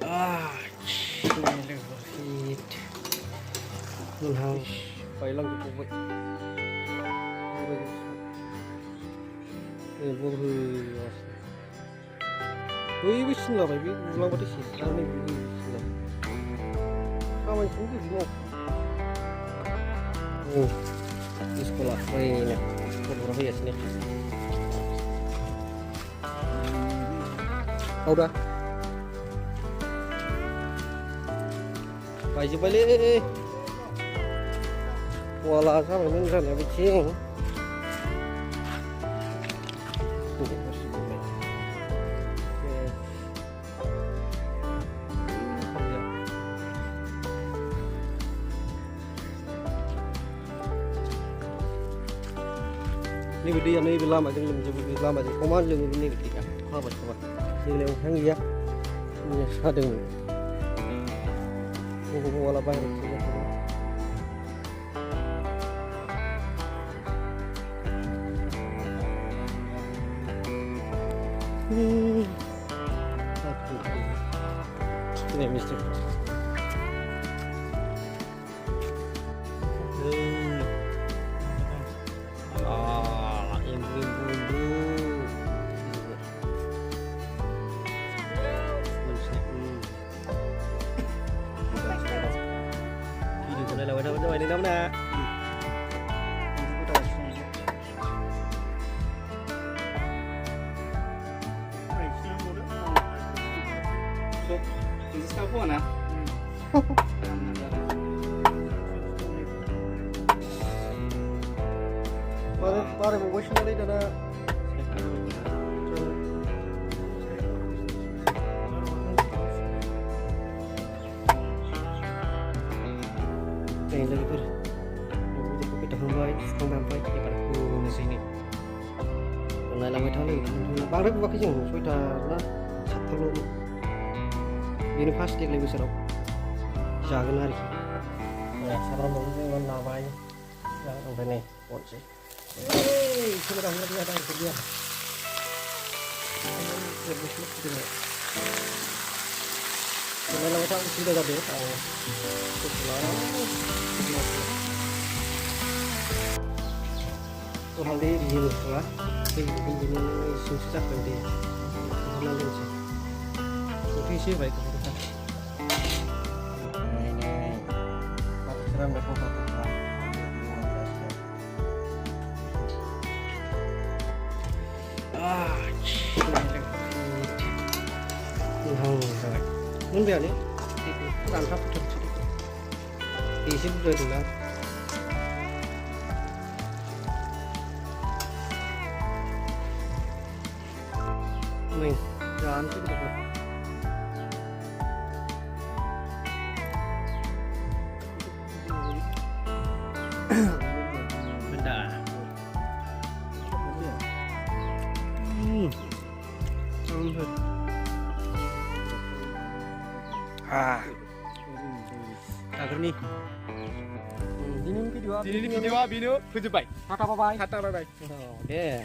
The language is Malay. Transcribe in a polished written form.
Bismillahirrahmanirrahim. Nang pailang gitu boy. Ini bohong. Wih, bismillah baby. Ulang balik sih. Ini bismillah. Kawan sendiri mau. Oh, di sekolah ini. Sekolah ya sini. Udah. Baju balik. Wala sama ini kan ya bicing. Ini video ini belum aja belum aja. Koman yang ini ketika apa coba. Ini yang hang ya. Ini sadeng. Wala bayar sih. Ini Mister. Ini namanya. This is phone ah. Pare mo wish na rin na. Ini lagi per. Kita hambay, hambay kita pada di sini. Nah, lama itu lagi. Bang Rep pakai jeng, sudah lah. Satu lu. University lebih seru. Jangan hari. Ya, sabar bangun dengan namanya. Jangan benih, polisi. Sudah ada kerja. Lebih sulit. Kalau lama tak sudah ada deh. Tuh hal ini di lah. Ini susah nanti. Sama lagi. Sih baik keputusan. Ini seram dah kok. Mun biar ni, kurang apa tu sedikit. Isi sudah dulu. Nih, jangan tu kita. Benda. Agar ni. Binu video, binu, binu, binu, bye. Tata bye bye. Tata bye bye. Okay.